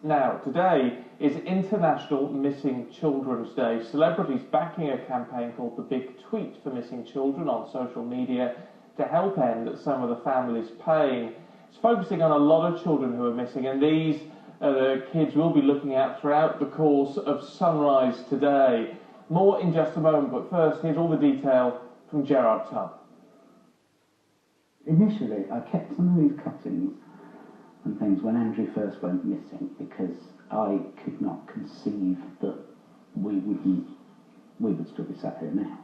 Now, today is International Missing Children's Day. Celebrities backing a campaign called The Big Tweet for Missing Children on social media to help end some of the families' pain. It's focusing on a lot of children who are missing, and these are the kids we'll be looking at throughout the course of Sunrise today. More in just a moment, but first, here's all the detail from Gerard Tubb. Initially, I kept some of these cuttings and things when Andrew first went missing because I could not conceive that we would still be sat here now.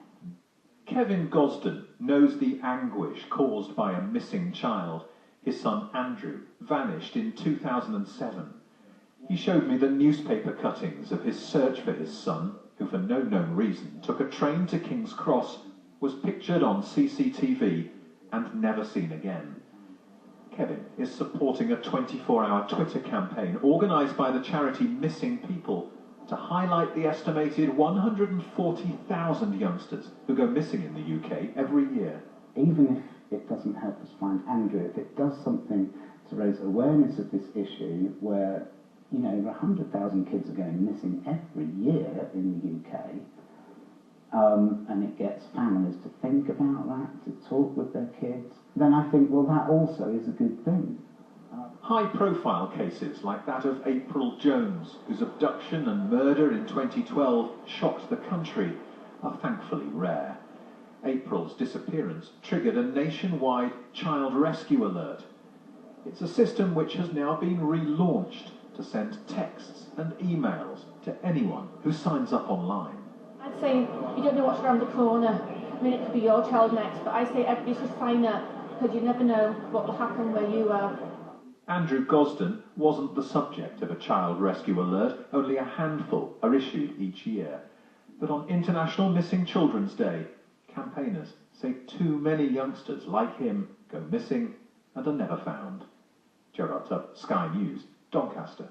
Kevin Gosden knows the anguish caused by a missing child. His son Andrew vanished in 2007. He showed me the newspaper cuttings of his search for his son, who for no known reason took a train to King's Cross, was pictured on CCTV and never seen again. Kevin is supporting a 24-hour Twitter campaign organised by the charity Missing People to highlight the estimated 140,000 youngsters who go missing in the UK every year. Even if it doesn't help us find Andrew, if it does something to raise awareness of this issue where, you know, 100,000 kids are going missing every year in the UK, and it gets families to think about that, to talk with their kids, then I think, well, that also is a good thing. High-profile cases like that of April Jones, whose abduction and murder in 2012 shocked the country, are thankfully rare. April's disappearance triggered a nationwide child rescue alert. It's a system which has now been relaunched to send texts and emails to anyone who signs up online. I'd say you don't know what's around the corner. I mean, it could be your child next, but I say everybody should sign up because you never know what will happen where you are. Andrew Gosden wasn't the subject of a child rescue alert. Only a handful are issued each year. But on International Missing Children's Day, campaigners say too many youngsters like him go missing and are never found. Gerard Tubb, Sky News, Doncaster.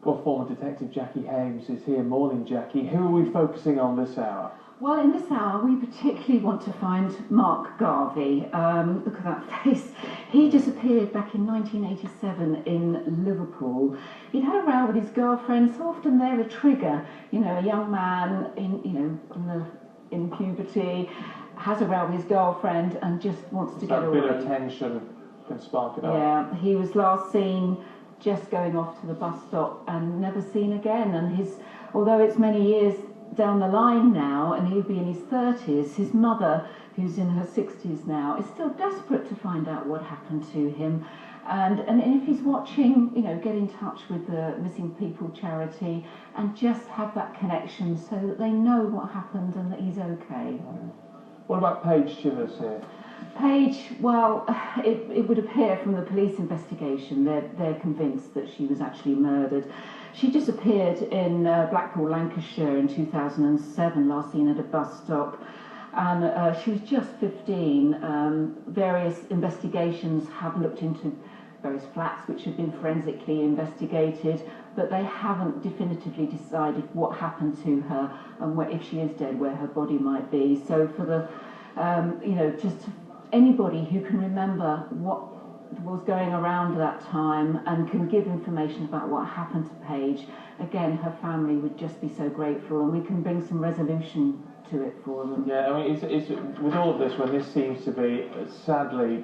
Well, former Detective Jackie Hames is here. Morning, Jackie. Who are we focusing on this hour? Well, in this hour, we particularly want to find Mark Garvey. Look at that face. He disappeared back in 1987 in Liverpool. He'd had a row with his girlfriend, so often they're a trigger. You know, a young man in puberty has a row with his girlfriend and just wants to get away. That bit of tension can spark it up. Yeah, he was last seen just going off to the bus stop and never seen again. And although it's many years down the line now and he'll be in his 30s, his mother, who's in her 60s now, is still desperate to find out what happened to him. And if he's watching, you know, get in touch with the Missing People charity and just have that connection so that they know what happened and that he's okay. What about Paige Chivers here? Paige, well, it would appear from the police investigation they're convinced that she was actually murdered. She disappeared in Blackpool, Lancashire in 2007, last seen at a bus stop, and she was just 15. Various investigations have looked into various flats which have been forensically investigated, but they haven't definitively decided what happened to her and if she is dead, where her body might be. So for the, just anybody who can remember what was going around at that time and can give information about what happened to Paige, again, her family would just be so grateful, and we can bring some resolution to it for them. Yeah, I mean, it's with all of this, when this seems to be sadly,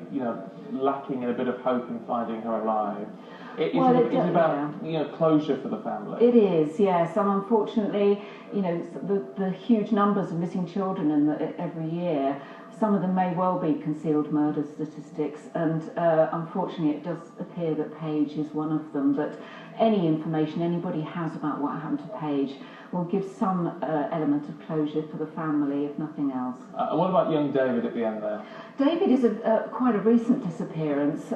lacking in a bit of hope in finding her alive, it's about closure for the family. It is, yes, and unfortunately, the huge numbers of missing children every year. Some of them may well be concealed murder statistics, and unfortunately it does appear that Paige is one of them. But any information anybody has about what happened to Paige will give some element of closure for the family, if nothing else. And what about young David at the end there? David is quite a recent disappearance.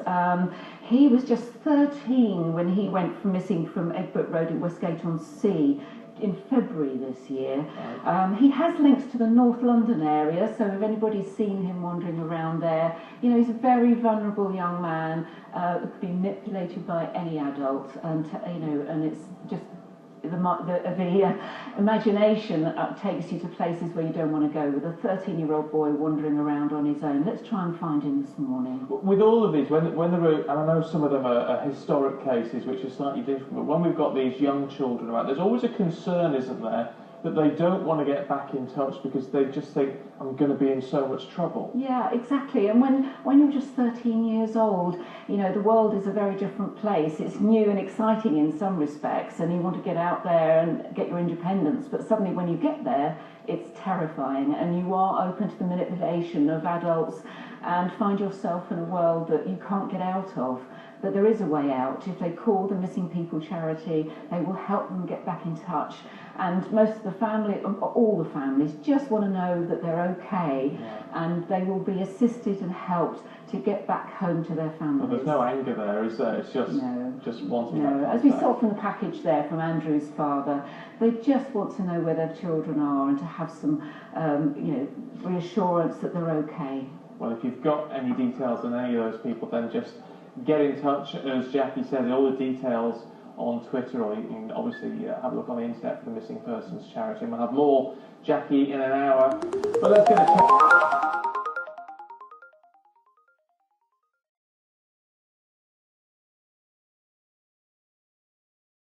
He was just 13 when he went missing from Egbert Road in Westgate-on-Sea in February this year. He has links to the North London area, so if anybody's seen him wandering around there, he's a very vulnerable young man who could be manipulated by any adult, and it's just the imagination takes you to places where you don't want to go, with a 13-year-old boy wandering around on his own. Let's try and find him this morning. With all of these, when there are, and I know some of them are historic cases which are slightly different, but when we've got these young children around, there's always a concern, isn't there, that they don't want to get back in touch because they just think, I'm going to be in so much trouble. Yeah, exactly. And when you're just 13 years old, you know, the world is a very different place. It's new and exciting in some respects, and you want to get out there and get your independence. But suddenly when you get there, it's terrifying, and you are open to the manipulation of adults and find yourself in a world that you can't get out of. But there is a way out. If they call the Missing People charity, they will help them get back in touch. And most of the family, all the families, just want to know that they're okay, and they will be assisted and helped to get back home to their families. Well, there's no anger there, is there? It's just wanting that contact. As we saw from the package there from Andrew's father, they just want to know where their children are and to have some, reassurance that they're okay. Well, if you've got any details on any of those people, then just get in touch. As Jackie said, all the details on Twitter, or you can obviously have a look on the internet for the Missing Persons charity. And we'll have more Jackie in an hour. But let's get a check.